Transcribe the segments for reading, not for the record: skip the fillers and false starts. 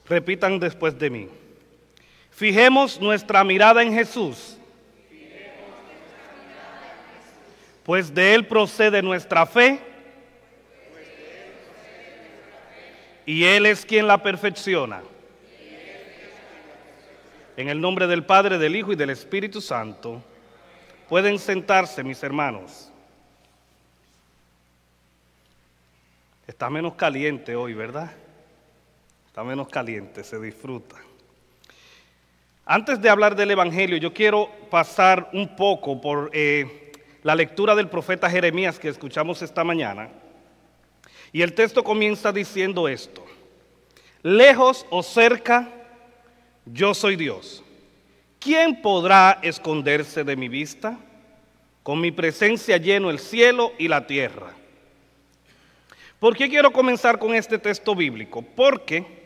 Repitan después de mí. Fijemos nuestra mirada en Jesús, pues de Él procede nuestra fe, y Él es quien la perfecciona. En el nombre del Padre, del Hijo y del Espíritu Santo, pueden sentarse, mis hermanos. Está menos caliente hoy, ¿verdad? Está menos caliente, se disfruta. Antes de hablar del Evangelio, yo quiero pasar un poco por la lectura del profeta Jeremías que escuchamos esta mañana. Y el texto comienza diciendo esto: lejos o cerca, yo soy Dios. ¿Quién podrá esconderse de mi vista? Con mi presencia lleno el cielo y la tierra. ¿Por qué quiero comenzar con este texto bíblico? Porque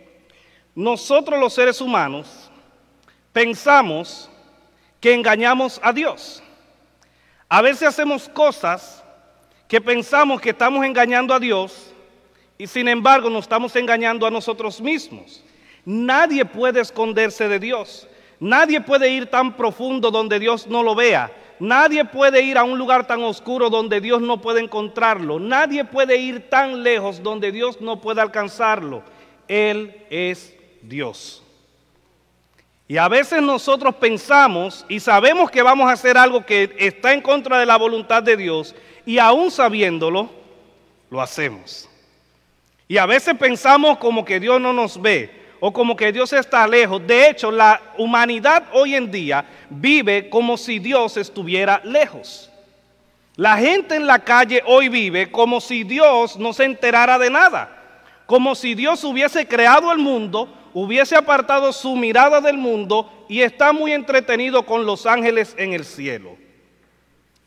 nosotros los seres humanos pensamos que engañamos a Dios. A veces hacemos cosas que pensamos que estamos engañando a Dios y sin embargo nos estamos engañando a nosotros mismos. Nadie puede esconderse de Dios. Nadie puede ir tan profundo donde Dios no lo vea. Nadie puede ir a un lugar tan oscuro donde Dios no puede encontrarlo. Nadie puede ir tan lejos donde Dios no puede alcanzarlo. Él es Dios. Y a veces nosotros pensamos y sabemos que vamos a hacer algo que está en contra de la voluntad de Dios y aún sabiéndolo, lo hacemos. Y a veces pensamos como que Dios no nos ve o como que Dios está lejos. De hecho, la humanidad hoy en día vive como si Dios estuviera lejos. La gente en la calle hoy vive como si Dios no se enterara de nada. Como si Dios hubiese creado el mundo, hubiese apartado su mirada del mundo y está muy entretenido con los ángeles en el cielo.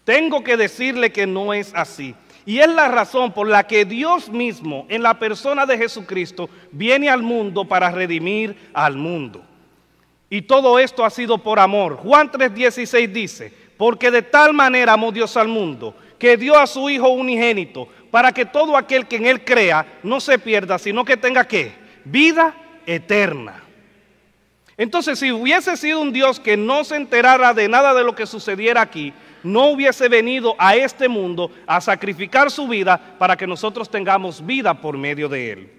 Tengo que decirle que no es así. Y es la razón por la que Dios mismo, en la persona de Jesucristo, viene al mundo para redimir al mundo. Y todo esto ha sido por amor. Juan 3:16 dice: porque de tal manera amó Dios al mundo, que dio a su Hijo unigénito, para que todo aquel que en Él crea no se pierda, sino que tenga ¿qué? Vida eterna. Entonces, si hubiese sido un Dios que no se enterara de nada de lo que sucediera aquí, no hubiese venido a este mundo a sacrificar su vida para que nosotros tengamos vida por medio de Él.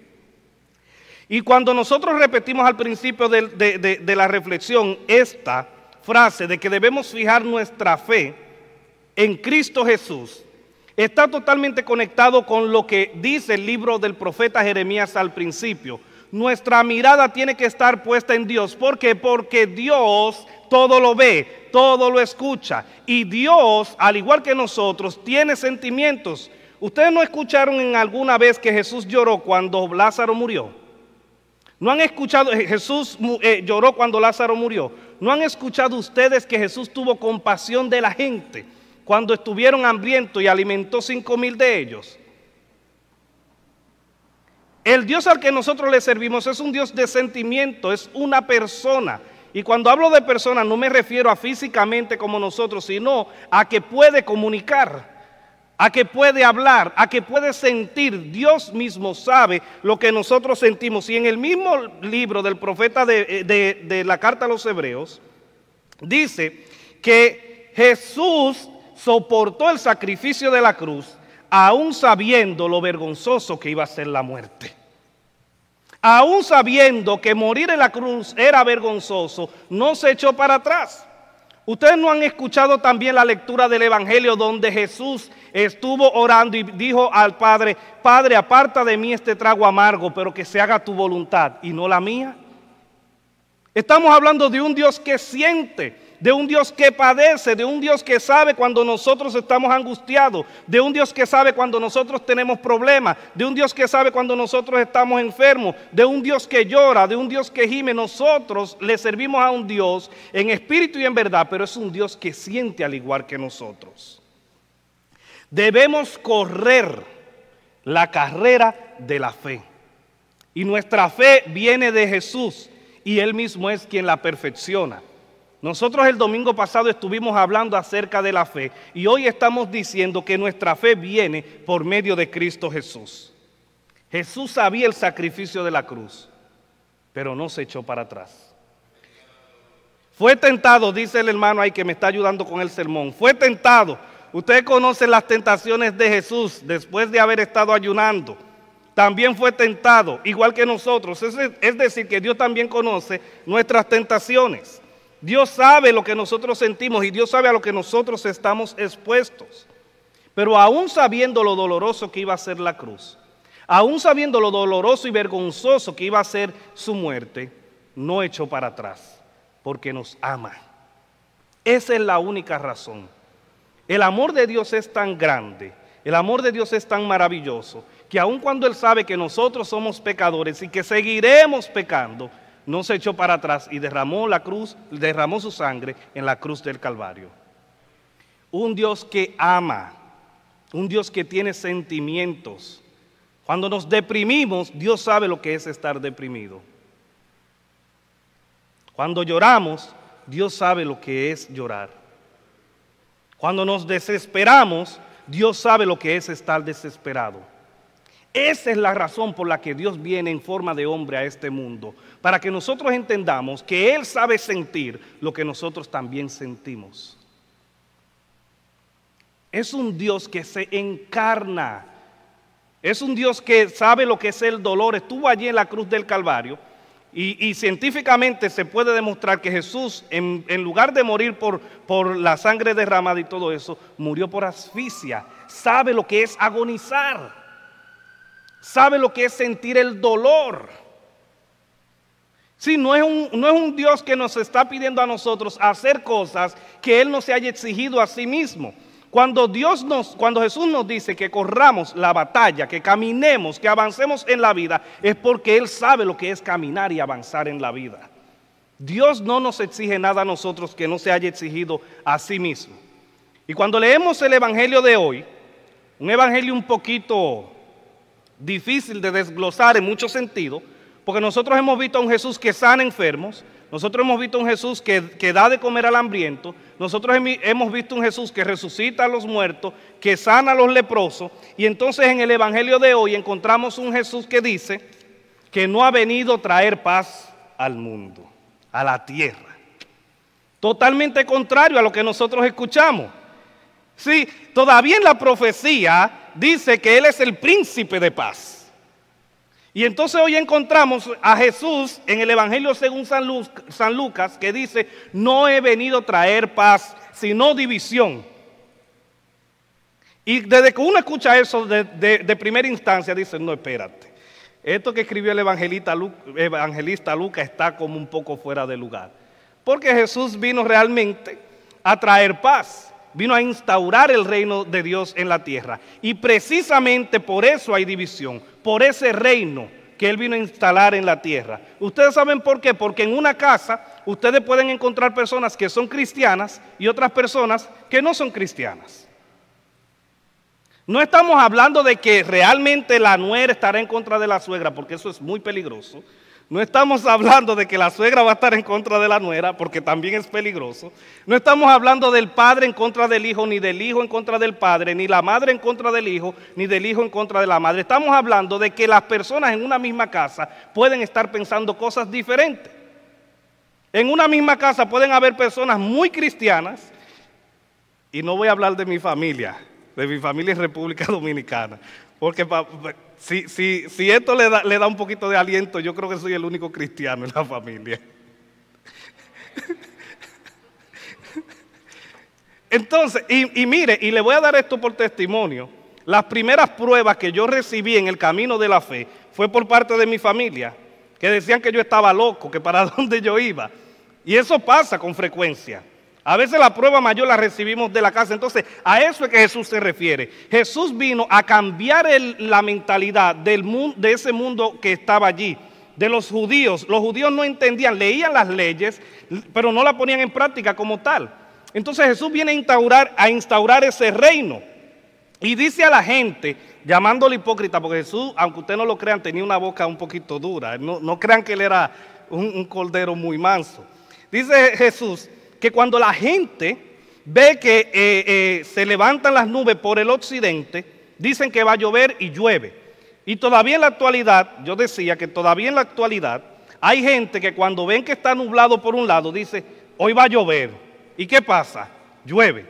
Y cuando nosotros repetimos al principio de la reflexión esta frase de que debemos fijar nuestra fe en Cristo Jesús, está totalmente conectado con lo que dice el libro del profeta Jeremías al principio. Nuestra mirada tiene que estar puesta en Dios. ¿Por qué? Porque Dios todo lo ve, todo lo escucha. Y Dios, al igual que nosotros, tiene sentimientos. ¿Ustedes no escucharon en alguna vez que Jesús lloró cuando Lázaro murió? ¿No han escuchado Jesús lloró cuando Lázaro murió? ¿No han escuchado ustedes que Jesús tuvo compasión de la gente cuando estuvieron hambrientos y alimentó 5,000 de ellos? El Dios al que nosotros le servimos es un Dios de sentimiento, es una persona. Y cuando hablo de persona no me refiero a físicamente como nosotros, sino a que puede comunicar, a que puede hablar, a que puede sentir. Dios mismo sabe lo que nosotros sentimos. Y en el mismo libro del profeta de la carta a los Hebreos, dice que Jesús soportó el sacrificio de la cruz, aún sabiendo lo vergonzoso que iba a ser la muerte. Aún sabiendo que morir en la cruz era vergonzoso, no se echó para atrás. Ustedes no han escuchado también la lectura del Evangelio donde Jesús estuvo orando y dijo al Padre: Padre, aparta de mí este trago amargo, pero que se haga tu voluntad y no la mía. Estamos hablando de un Dios que siente, de un Dios que padece, de un Dios que sabe cuando nosotros estamos angustiados, de un Dios que sabe cuando nosotros tenemos problemas, de un Dios que sabe cuando nosotros estamos enfermos, de un Dios que llora, de un Dios que gime. Nosotros le servimos a un Dios en espíritu y en verdad, pero es un Dios que siente al igual que nosotros. Debemos correr la carrera de la fe. Y nuestra fe viene de Jesús y Él mismo es quien la perfecciona. Nosotros el domingo pasado estuvimos hablando acerca de la fe y hoy estamos diciendo que nuestra fe viene por medio de Cristo Jesús. Jesús sabía el sacrificio de la cruz. pero no se echó para atrás. Fue tentado, dice el hermano ahí que me está ayudando con el sermón, fue tentado. Ustedes conocen las tentaciones de Jesús después de haber estado ayunando. También fue tentado, igual que nosotros. Es decir, que Dios también conoce nuestras tentaciones. Dios sabe lo que nosotros sentimos y Dios sabe a lo que nosotros estamos expuestos. Pero aún sabiendo lo doloroso que iba a ser la cruz, aún sabiendo lo doloroso y vergonzoso que iba a ser su muerte, no echó para atrás, porque nos ama. Esa es la única razón. El amor de Dios es tan grande, el amor de Dios es tan maravilloso, que aun cuando Él sabe que nosotros somos pecadores y que seguiremos pecando, no se echó para atrás y derramó su sangre en la cruz del Calvario. Un Dios que ama, un Dios que tiene sentimientos. Cuando nos deprimimos, Dios sabe lo que es estar deprimido. Cuando lloramos, Dios sabe lo que es llorar. Cuando nos desesperamos, Dios sabe lo que es estar desesperado. Esa es la razón por la que Dios viene en forma de hombre a este mundo, para que nosotros entendamos que Él sabe sentir lo que nosotros también sentimos. Es un Dios que se encarna, es un Dios que sabe lo que es el dolor. Estuvo allí en la cruz del Calvario y científicamente se puede demostrar que Jesús, en lugar de morir por la sangre derramada y todo eso, murió por asfixia. Sabe lo que es agonizar. Sabe lo que es sentir el dolor. Sí, no es un Dios que nos está pidiendo a nosotros hacer cosas que Él no se haya exigido a sí mismo. Cuando Jesús nos dice que corramos la batalla, que caminemos, que avancemos en la vida, es porque Él sabe lo que es caminar y avanzar en la vida. Dios no nos exige nada a nosotros que no se haya exigido a sí mismo. Y cuando leemos el evangelio de hoy, un evangelio un poquito difícil de desglosar en muchos sentidos, porque nosotros hemos visto a un Jesús que sana enfermos, nosotros hemos visto a un Jesús que da de comer al hambriento, nosotros hemos visto a un Jesús que resucita a los muertos, que sana a los leprosos, y entonces en el evangelio de hoy encontramos un Jesús que dice que no ha venido a traer paz al mundo, a la tierra. Totalmente contrario a lo que nosotros escuchamos. Sí, todavía en la profecía dice que Él es el príncipe de paz. Y entonces hoy encontramos a Jesús en el Evangelio según San Lucas que dice: no he venido a traer paz, sino división. Y desde que uno escucha eso de primera instancia, dice: no, espérate. Esto que escribió el evangelista Lucas está como un poco fuera de lugar. Porque Jesús vino realmente a traer paz. Vino a instaurar el reino de Dios en la tierra. Y precisamente por eso hay división. Por ese reino que Él vino a instalar en la tierra. ¿Ustedes saben por qué? Porque en una casa ustedes pueden encontrar personas que son cristianas y otras personas que no son cristianas. No estamos hablando de que realmente la nuera estará en contra de la suegra, porque eso es muy peligroso. No estamos hablando de que la suegra va a estar en contra de la nuera, porque también es peligroso. No estamos hablando del padre en contra del hijo, ni del hijo en contra del padre, ni la madre en contra del hijo, ni del hijo en contra de la madre. Estamos hablando de que las personas en una misma casa pueden estar pensando cosas diferentes. En una misma casa pueden haber personas muy cristianas, y no voy a hablar de mi familia en República Dominicana, porque si esto le da un poquito de aliento, yo creo que soy el único cristiano en la familia. Entonces, y mire, y le voy a dar esto por testimonio. Las primeras pruebas que yo recibí en el camino de la fe fue por parte de mi familia, que decían que yo estaba loco, que para dónde yo iba. Y eso pasa con frecuencia. A veces la prueba mayor la recibimos de la casa. Entonces, a eso es que Jesús se refiere. Jesús vino a cambiar la mentalidad de ese mundo que estaba allí, de los judíos. Los judíos no entendían, leían las leyes, pero no las ponían en práctica como tal. Entonces Jesús viene a instaurar ese reino. Y dice a la gente, llamándolo hipócrita, porque Jesús, aunque ustedes no lo crean, tenía una boca un poquito dura. No crean que Él era un cordero muy manso. Dice Jesús que cuando la gente ve que se levantan las nubes por el occidente, dicen que va a llover y llueve. Y todavía en la actualidad, yo decía que todavía en la actualidad Hay gente que cuando ven que está nublado por un lado, dice, hoy va a llover. ¿Y qué pasa? Llueve.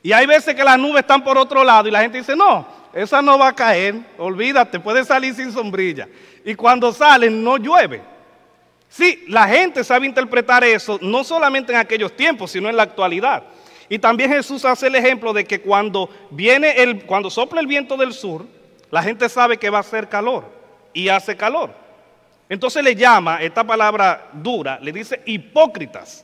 Y hay veces que las nubes están por otro lado y la gente dice, no, esa no va a caer, olvídate, puede salir sin sombrilla. Y cuando salen no llueve. Sí, la gente sabe interpretar eso, no solamente en aquellos tiempos, sino en la actualidad. Y también Jesús hace el ejemplo de que cuando sopla el viento del sur, la gente sabe que va a hacer calor y hace calor. Entonces le llama, esta palabra dura, le dice hipócritas.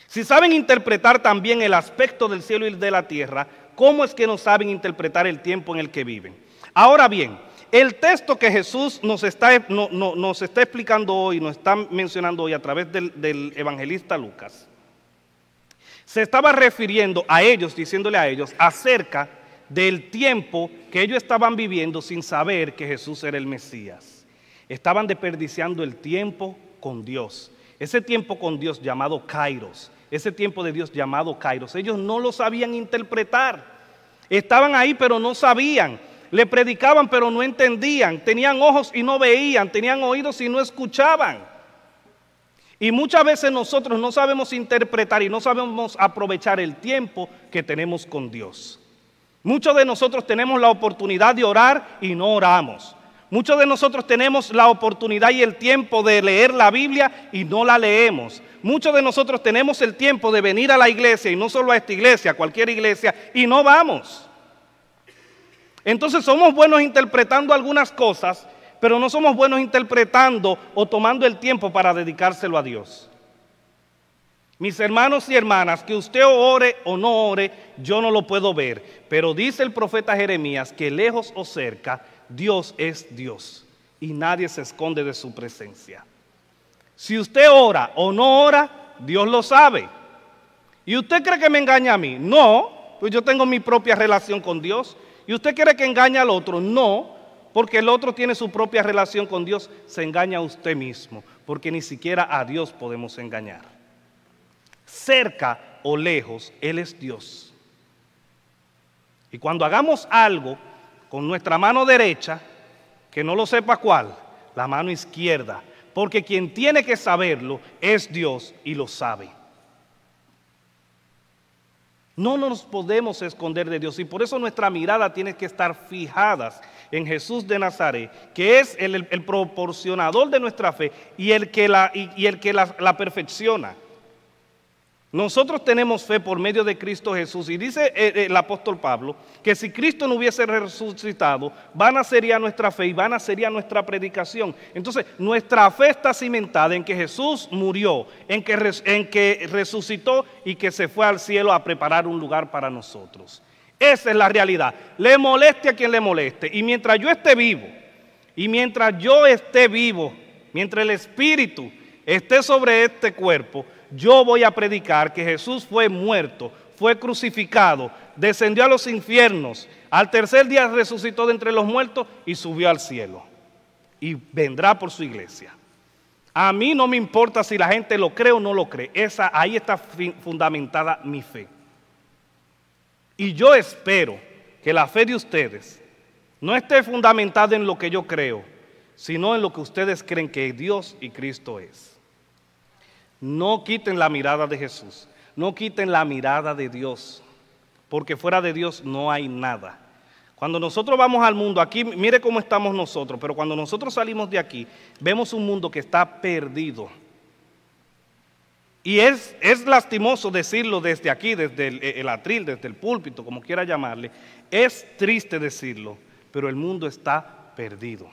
Si saben interpretar también el aspecto del cielo y de la tierra, ¿cómo es que no saben interpretar el tiempo en el que viven? Ahora bien, el texto que Jesús nos está explicando hoy, nos está mencionando hoy a través del evangelista Lucas, se estaba refiriendo a ellos, diciéndole a ellos acerca del tiempo que ellos estaban viviendo sin saber que Jesús era el Mesías. Estaban desperdiciando el tiempo con Dios. Ese tiempo con Dios llamado Kairos, ese tiempo de Dios llamado Kairos, ellos no lo sabían interpretar. Estaban ahí pero no sabían. Le predicaban pero no entendían. Tenían ojos y no veían. Tenían oídos y no escuchaban. Y muchas veces nosotros no sabemos interpretar y no sabemos aprovechar el tiempo que tenemos con Dios. Muchos de nosotros tenemos la oportunidad de orar y no oramos. Muchos de nosotros tenemos la oportunidad y el tiempo de leer la Biblia y no la leemos. Muchos de nosotros tenemos el tiempo de venir a la iglesia y no solo a esta iglesia, a cualquier iglesia, y no vamos. Entonces somos buenos interpretando algunas cosas, pero no somos buenos interpretando o tomando el tiempo para dedicárselo a Dios. Mis hermanos y hermanas, que usted ore o no ore, yo no lo puedo ver. Pero dice el profeta Jeremías que lejos o cerca, Dios es Dios y nadie se esconde de su presencia. Si usted ora o no ora, Dios lo sabe. ¿Y usted cree que me engaña a mí? No, pues yo tengo mi propia relación con Dios. ¿Y usted quiere que engañe al otro? No, porque el otro tiene su propia relación con Dios. Se engaña a usted mismo, porque ni siquiera a Dios podemos engañar. Cerca o lejos, Él es Dios. Y cuando hagamos algo con nuestra mano derecha, que no lo sepa cuál, la mano izquierda, porque quien tiene que saberlo es Dios y lo sabe. No nos podemos esconder de Dios y por eso nuestra mirada tiene que estar fijada en Jesús de Nazaret, que es el proporcionador de nuestra fe y el que la perfecciona. Nosotros tenemos fe por medio de Cristo Jesús y dice el apóstol Pablo que si Cristo no hubiese resucitado, vana sería nuestra fe y vana sería nuestra predicación. Entonces nuestra fe está cimentada en que Jesús murió, en que resucitó y que se fue al cielo a preparar un lugar para nosotros. Esa es la realidad. Le moleste a quien le moleste. Y mientras yo esté vivo, mientras el Espíritu esté sobre este cuerpo, yo voy a predicar que Jesús fue muerto, fue crucificado, descendió a los infiernos, al tercer día resucitó de entre los muertos y subió al cielo. Y vendrá por su iglesia. A mí no me importa si la gente lo cree o no lo cree. Ahí está fundamentada mi fe. Y yo espero que la fe de ustedes no esté fundamentada en lo que yo creo, sino en lo que ustedes creen que Dios y Cristo es. No quiten la mirada de Jesús, no quiten la mirada de Dios, porque fuera de Dios no hay nada. Cuando nosotros vamos al mundo, aquí mire cómo estamos nosotros, pero cuando nosotros salimos de aquí, vemos un mundo que está perdido. Y es lastimoso decirlo desde aquí, desde el atril, desde el púlpito, como quiera llamarle. Es triste decirlo, pero el mundo está perdido.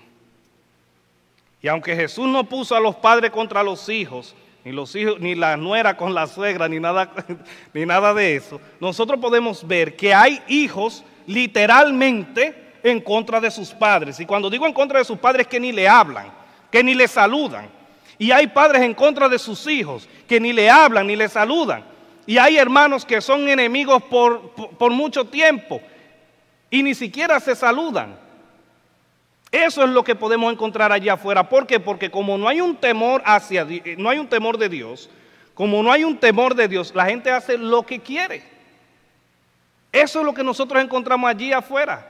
Y aunque Jesús no puso a los padres contra los hijos, ni la nuera con la suegra, ni nada de eso, nosotros podemos ver que hay hijos literalmente en contra de sus padres. Y cuando digo en contra de sus padres, que ni le hablan, que ni le saludan. Y hay padres en contra de sus hijos que ni le hablan ni le saludan. Y hay hermanos que son enemigos por mucho tiempo y ni siquiera se saludan. Eso es lo que podemos encontrar allá afuera. ¿Por qué? Porque como no hay un temor de Dios, como no hay un temor de Dios, la gente hace lo que quiere. Eso es lo que nosotros encontramos allí afuera.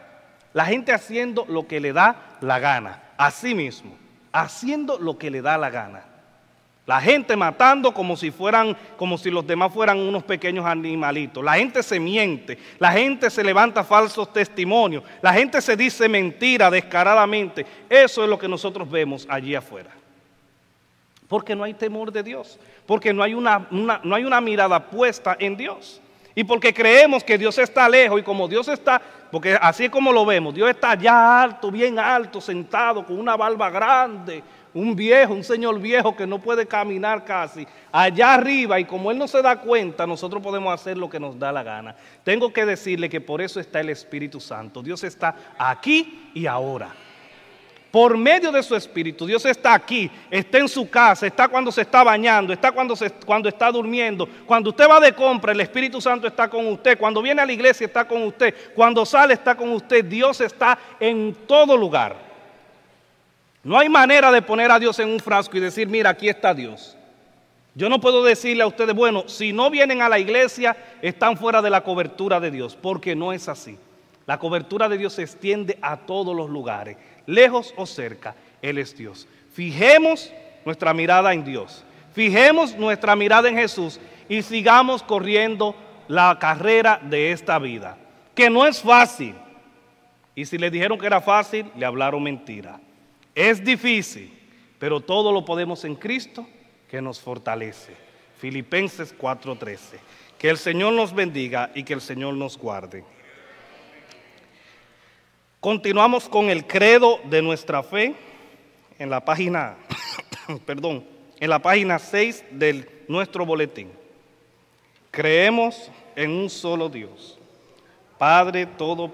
La gente haciendo lo que le da la gana, a sí mismo. haciendo lo que le da la gana. La gente matando como si los demás fueran unos pequeños animalitos. La gente se miente, la gente se levanta falsos testimonios, la gente se dice mentira descaradamente. Eso es lo que nosotros vemos allí afuera. Porque no hay temor de Dios, porque no hay una mirada puesta en Dios. Y porque creemos que Dios está lejos y como Dios está, porque así es como lo vemos, Dios está allá alto, bien alto, sentado con una barba grande, un señor viejo que no puede caminar casi, allá arriba, y como Él no se da cuenta, nosotros podemos hacer lo que nos da la gana. Tengo que decirle que por eso está el Espíritu Santo. Dios está aquí y ahora. Por medio de su Espíritu, Dios está aquí, está en su casa, está cuando se está bañando, está cuando está durmiendo. Cuando usted va de compra, el Espíritu Santo está con usted. Cuando viene a la iglesia, está con usted. Cuando sale, está con usted. Dios está en todo lugar. No hay manera de poner a Dios en un frasco y decir, mira, aquí está Dios. Yo no puedo decirle a ustedes, bueno, si no vienen a la iglesia, están fuera de la cobertura de Dios, porque no es así. La cobertura de Dios se extiende a todos los lugares, lejos o cerca. Él es Dios. Fijemos nuestra mirada en Dios, fijemos nuestra mirada en Jesús y sigamos corriendo la carrera de esta vida, que no es fácil. Y si le dijeron que era fácil, le hablaron mentira. Es difícil, pero todo lo podemos en Cristo que nos fortalece. Filipenses 4:13. Que el Señor nos bendiga y que el Señor nos guarde. Continuamos con el credo de nuestra fe en la página, en la página 6 de nuestro boletín. Creemos en un solo Dios, Padre Todopoderoso.